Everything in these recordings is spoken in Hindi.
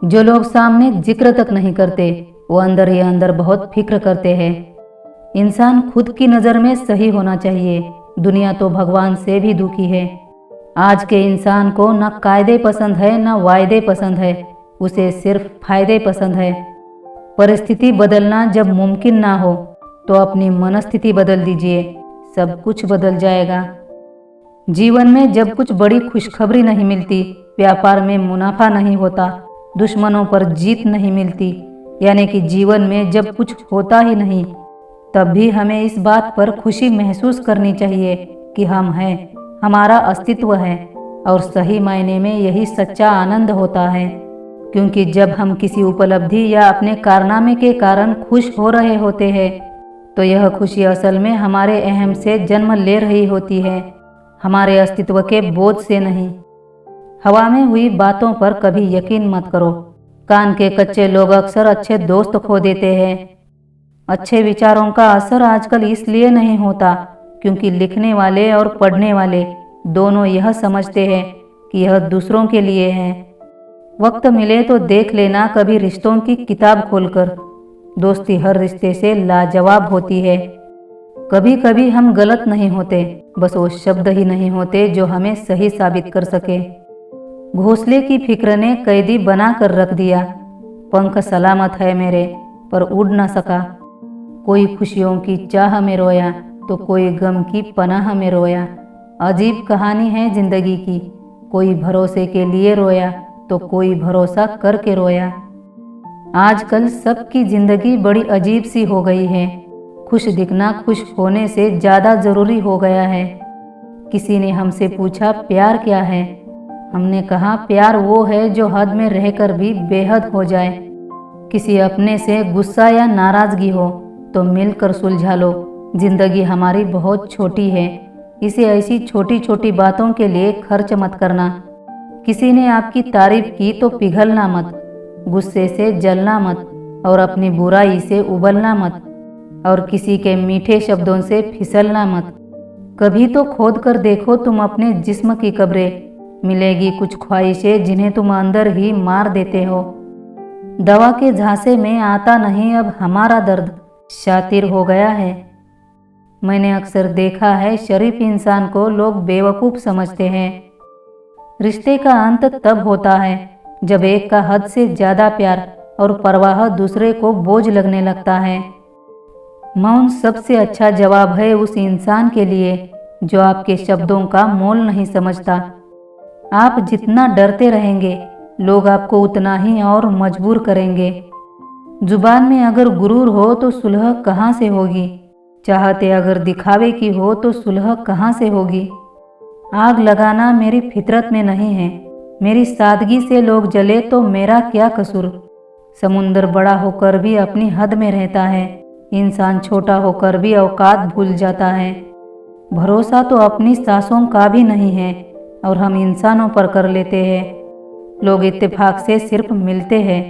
जो लोग सामने जिक्र तक नहीं करते वो अंदर ही अंदर बहुत फिक्र करते हैं। इंसान खुद की नज़र में सही होना चाहिए, दुनिया तो भगवान से भी दुखी है। आज के इंसान को न कायदे पसंद है न वायदे पसंद है, उसे सिर्फ फायदे पसंद है। परिस्थिति बदलना जब मुमकिन ना हो तो अपनी मनस्थिति बदल दीजिए, सब कुछ बदल जाएगा। जीवन में जब कुछ बड़ी खुशखबरी नहीं मिलती, व्यापार में मुनाफा नहीं होता, दुश्मनों पर जीत नहीं मिलती, यानी कि जीवन में जब कुछ होता ही नहीं, तब भी हमें इस बात पर खुशी महसूस करनी चाहिए कि हम हैं, हमारा अस्तित्व है। और सही मायने में यही सच्चा आनंद होता है, क्योंकि जब हम किसी उपलब्धि या अपने कारनामे के कारण खुश हो रहे होते हैं तो यह खुशी असल में हमारे अहम से जन्म ले रही होती है, हमारे अस्तित्व के बोझ से नहीं। हवा में हुई बातों पर कभी यकीन मत करो। कान के कच्चे लोग अक्सर अच्छे दोस्त खो देते हैं। अच्छे विचारों का असर आजकल इसलिए नहीं होता क्योंकि लिखने वाले और पढ़ने वाले दोनों यह समझते हैं कि यह दूसरों के लिए है। वक्त मिले तो देख लेना कभी रिश्तों की किताब खोलकर, दोस्ती हर रिश्ते से लाजवाब होती है। कभी कभी हम गलत नहीं होते, बस वो शब्द ही नहीं होते जो हमें सही साबित कर सके। घोंसले की फिक्र ने कैदी बना कर रख दिया। पंख सलामत है मेरे, पर उड़ न सका। कोई खुशियों की चाह में रोया तो कोई गम की पनाह में रोया। अजीब कहानी है जिंदगी की, कोई भरोसे के लिए रोया तो कोई भरोसा करके रोया। आजकल सबकी जिंदगी बड़ी अजीब सी हो गई है। खुश दिखना खुश होने से ज़्यादा ज़रूरी हो गया है। किसी ने हमसे पूछा प्यार क्या है? हमने कहा प्यार वो है जो हद में रहकर भी बेहद हो जाए। किसी अपने से गुस्सा या नाराज़गी हो तो मिलकर सुलझा लो। जिंदगी हमारी बहुत छोटी है, इसे ऐसी छोटी छोटी बातों के लिए खर्च मत करना। किसी ने आपकी तारीफ की तो पिघलना मत, गुस्से से जलना मत और अपनी बुराई से उबलना मत, और किसी के मीठे शब्दों से फिसलना मत। कभी तो खोद कर देखो तुम अपने जिस्म की कब्रें, मिलेगी कुछ ख्वाहिशें जिन्हें तुम अंदर ही मार देते हो। दवा के झांसे में आता नहीं अब हमारा दर्द, शातिर हो गया है। मैंने अक्सर देखा है शरीफ इंसान को लोग बेवकूफ़ समझते हैं। रिश्ते का अंत तब होता है जब एक का हद से ज़्यादा प्यार और परवाह दूसरे को बोझ लगने लगता है। मौन सबसे अच्छा जवाब है उस इंसान के लिए जो आपके शब्दों का मोल नहीं समझता। आप जितना डरते रहेंगे लोग आपको उतना ही और मजबूर करेंगे। जुबान में अगर गुरूर हो तो सुलह कहाँ से होगी? चाहते अगर दिखावे की हो तो सुलह कहाँ से होगी? आग लगाना मेरी फितरत में नहीं है, मेरी सादगी से लोग जले तो मेरा क्या कसूर? समुंदर बड़ा होकर भी अपनी हद में रहता है, इंसान छोटा होकर भी औकात भूल जाता है। भरोसा तो अपनी सांसों का भी नहीं है और हम इंसानों पर कर लेते हैं। लोग इत्तेफाक से सिर्फ मिलते हैं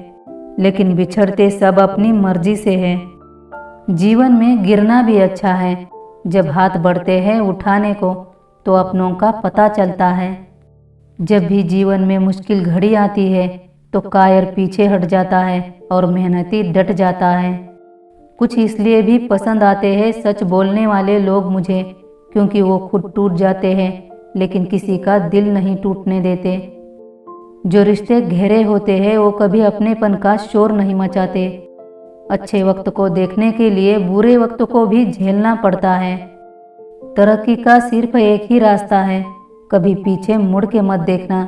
लेकिन बिछड़ते सब अपनी मर्जी से हैं। जीवन में गिरना भी अच्छा है, जब हाथ बढ़ते हैं उठाने को तो अपनों का पता चलता है। जब भी जीवन में मुश्किल घड़ी आती है तो कायर पीछे हट जाता है और मेहनती डट जाता है। कुछ इसलिए भी पसंद आते हैं सच बोलने वाले लोग मुझे, क्योंकि वो खुद टूट जाते हैं लेकिन किसी का दिल नहीं टूटने देते। जो रिश्ते गहरे होते हैं वो कभी अपनेपन का शोर नहीं मचाते। अच्छे वक्त को देखने के लिए बुरे वक्त को भी झेलना पड़ता है। तरक्की का सिर्फ एक ही रास्ता है, कभी पीछे मुड़ के मत देखना।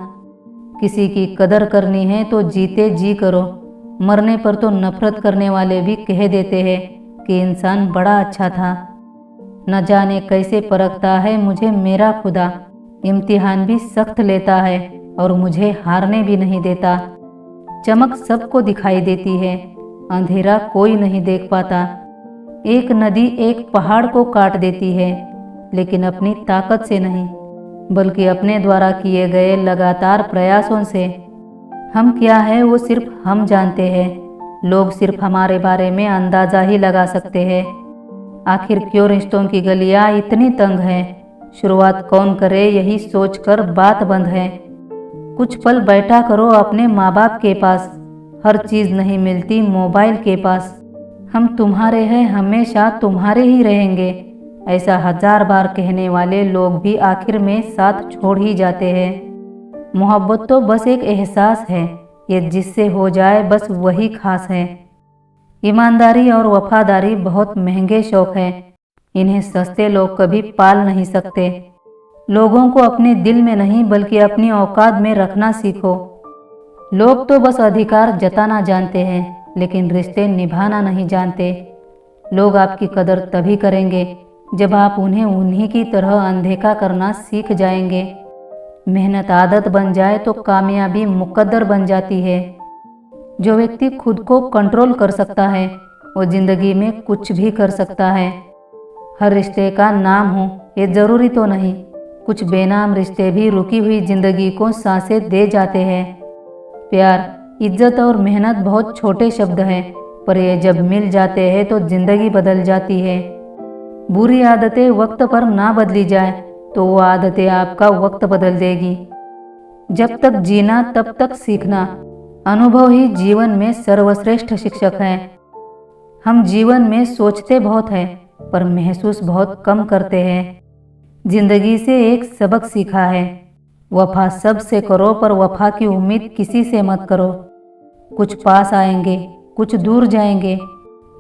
किसी की कदर करनी है तो जीते जी करो। मरने पर तो नफरत करने वाले भी कह देते हैं कि इंसान बड़ा अच्छा था। न जाने कैसे परखता है मुझे मेरा खुदा, इम्तिहान भी सख्त लेता है और मुझे हारने भी नहीं देता। चमक सबको दिखाई देती है, अंधेरा कोई नहीं देख पाता। एक नदी एक पहाड़ को काट देती है लेकिन अपनी ताकत से नहीं, बल्कि अपने द्वारा किए गए लगातार प्रयासों से। हम क्या है वो सिर्फ हम जानते हैं, लोग सिर्फ हमारे बारे में अंदाज़ा ही लगा सकते हैं। आखिर क्यों रिश्तों की गलियां इतनी तंग हैं? शुरुआत कौन करे यही सोचकर बात बंद है। कुछ पल बैठा करो अपने माँ बाप के पास, हर चीज़ नहीं मिलती मोबाइल के पास। हम तुम्हारे हैं, हमेशा तुम्हारे ही रहेंगे, ऐसा 1000 बार कहने वाले लोग भी आखिर में साथ छोड़ ही जाते हैं। मोहब्बत तो बस एक एहसास है, ये जिससे हो जाए बस वही खास है। ईमानदारी और वफादारी बहुत महंगे शौक हैं, इन्हें सस्ते लोग कभी पाल नहीं सकते। लोगों को अपने दिल में नहीं बल्कि अपनी औकात में रखना सीखो। लोग तो बस अधिकार जताना जानते हैं, लेकिन रिश्ते निभाना नहीं जानते। लोग आपकी कदर तभी करेंगे जब आप उन्हें उन्हीं की तरह अनदेखा करना सीख जाएंगे। मेहनत आदत बन जाए तो कामयाबी मुकद्दर बन जाती है। जो व्यक्ति खुद को कंट्रोल कर सकता है वो जिंदगी में कुछ भी कर सकता है। हर रिश्ते का नाम हो ये जरूरी तो नहीं, कुछ बेनाम रिश्ते भी रुकी हुई जिंदगी को सांसें दे जाते हैं। प्यार, इज्जत और मेहनत बहुत छोटे शब्द हैं, पर ये जब मिल जाते हैं तो जिंदगी बदल जाती है। बुरी आदतें वक्त पर ना बदली जाए तो वो आदतें आपका वक्त बदल देगी। जब तक जीना तब तक सीखना, अनुभव ही जीवन में सर्वश्रेष्ठ शिक्षक है। हम जीवन में सोचते बहुत हैं पर महसूस बहुत कम करते हैं। जिंदगी से एक सबक सीखा है, वफा सबसे करो पर वफा की उम्मीद किसी से मत करो। कुछ पास आएंगे, कुछ दूर जाएंगे।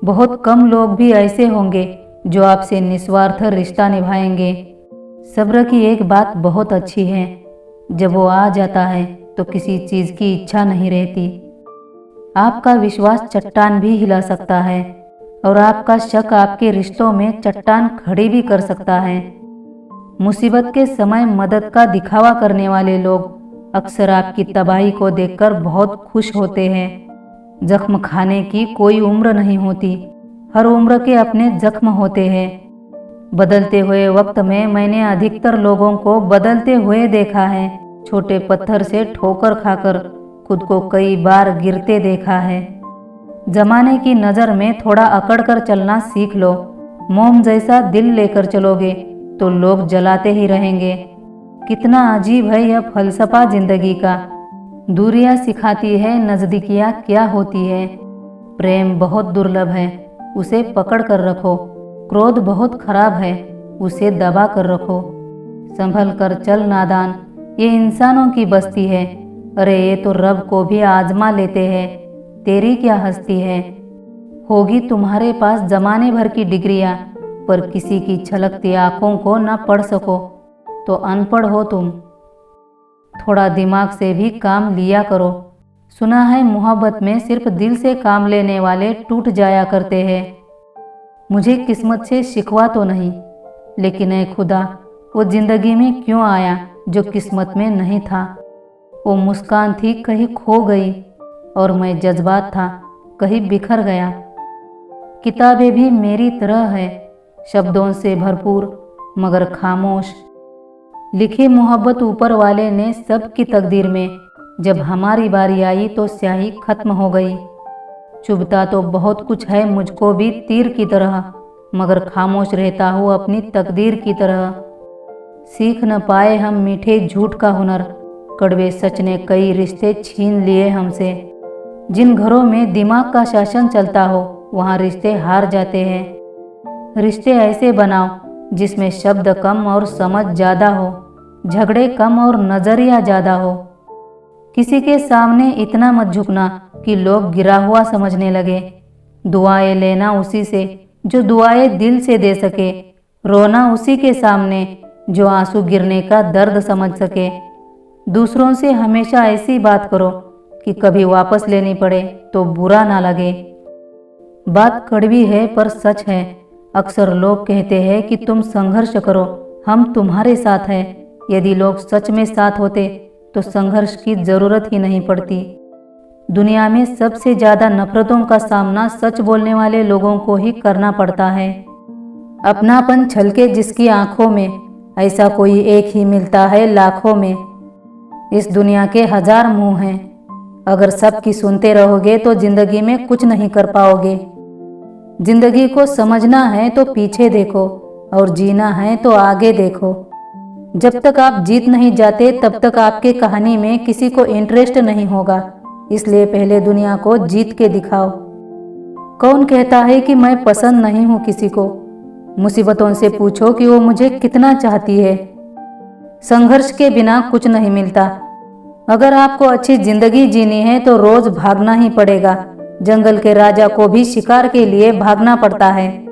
बहुत कम लोग भी ऐसे होंगे जो आपसे निस्वार्थ रिश्ता निभाएंगे। सब्र की एक बात बहुत अच्छी है, जब वो आ जाता है तो किसी चीज़ की इच्छा नहीं रहती। आपका विश्वास चट्टान भी हिला सकता है और आपका शक आपके रिश्तों में चट्टान खड़ी भी कर सकता है। मुसीबत के समय मदद का दिखावा करने वाले लोग अक्सर आपकी तबाही को देखकर बहुत खुश होते हैं। जख्म खाने की कोई उम्र नहीं होती, हर उम्र के अपने जख्म होते हैं। बदलते हुए वक्त में मैंने अधिकतर लोगों को बदलते हुए देखा है। छोटे पत्थर से ठोकर खाकर खुद को कई बार गिरते देखा है। जमाने की नज़र में थोड़ा अकड़ कर चलना सीख लो। मोम जैसा दिल लेकर चलोगे तो लोग जलाते ही रहेंगे। कितना अजीब है यह फलसफा जिंदगी का। दूरियां सिखाती है नज़दीकियां क्या होती है। प्रेम बहुत दुर्लभ है, उसे पकड़ कर रखो। क्रोध बहुत खराब है, उसे दबा कर रखो। संभल कर चल नादान, ये इंसानों की बस्ती है। अरे ये तो रब को भी आजमा लेते हैं। तेरी क्या हस्ती है। होगी तुम्हारे पास जमाने भर की डिग्रियां, पर किसी की छलकती आंखों को न पढ़ सको तो अनपढ़ हो तुम। थोड़ा दिमाग से भी काम लिया करो। सुना है मोहब्बत में सिर्फ दिल से काम लेने वाले टूट जाया करते हैं। मुझे किस्मत से शिकवा तो नहीं, लेकिन ऐ खुदा, वो जिंदगी में क्यों आया जो किस्मत में नहीं था। वो मुस्कान थी कहीं खो गई और मैं जज्बात था कहीं बिखर गया। किताबें भी मेरी तरह है, शब्दों से भरपूर मगर खामोश। लिखी मोहब्बत ऊपर वाले ने सबकी तकदीर में, जब हमारी बारी आई तो स्याही खत्म हो गई। चुभता तो बहुत कुछ है मुझको भी तीर की तरह, मगर खामोश रहता हूँ अपनी तकदीर की तरह। सीख न पाए हम मीठे झूठ का हुनर, कड़वे सच ने कई रिश्ते छीन लिए हमसे। जिन घरों में दिमाग का शासन चलता हो वहाँ रिश्ते हार जाते हैं। रिश्ते ऐसे बनाओ जिसमें शब्द कम और समझ ज़्यादा हो, झगड़े कम और नज़रिया ज़्यादा हो। किसी के सामने इतना मत झुकना कि लोग गिरा हुआ समझने लगे। दुआएं लेना उसी से जो दुआएं दिल से दे सके। रोना उसी के सामने जो आंसू गिरने का दर्द समझ सके। दूसरों से हमेशा ऐसी बात करो कि कभी वापस लेनी पड़े तो बुरा ना लगे। बात कड़वी है पर सच है। अक्सर लोग कहते हैं कि तुम संघर्ष करो, हम तुम्हारे साथ हैं। यदि लोग सच में साथ होते तो संघर्ष की जरूरत ही नहीं पड़ती। दुनिया में सबसे ज़्यादा नफरतों का सामना सच बोलने वाले लोगों को ही करना पड़ता है। अपनापन छलके जिसकी आंखों में, ऐसा कोई एक ही मिलता है लाखों में। इस दुनिया के 1000 मुंह हैं, अगर सबकी सुनते रहोगे तो जिंदगी में कुछ नहीं कर पाओगे। जिंदगी को समझना है तो पीछे देखो और जीना है तो आगे देखो। जब तक आप जीत नहीं जाते तब तक आपके कहानी में किसी को इंटरेस्ट नहीं होगा। इसलिए पहले दुनिया को जीत के दिखाओ। कौन कहता है कि मैं पसंद नहीं हूँ किसी को? मुसीबतों से पूछो कि वो मुझे कितना चाहती है। संघर्ष के बिना कुछ नहीं मिलता। अगर आपको अच्छी जिंदगी जीनी है तो रोज भागना ही पड़ेगा। जंगल के राजा को भी शिकार के लिए भागना पड़ता है।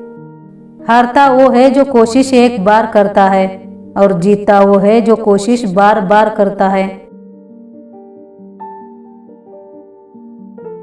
हारता वो है जो कोशिश एक बार करता है और जीतता वो है जो कोशिश बार बार करता है।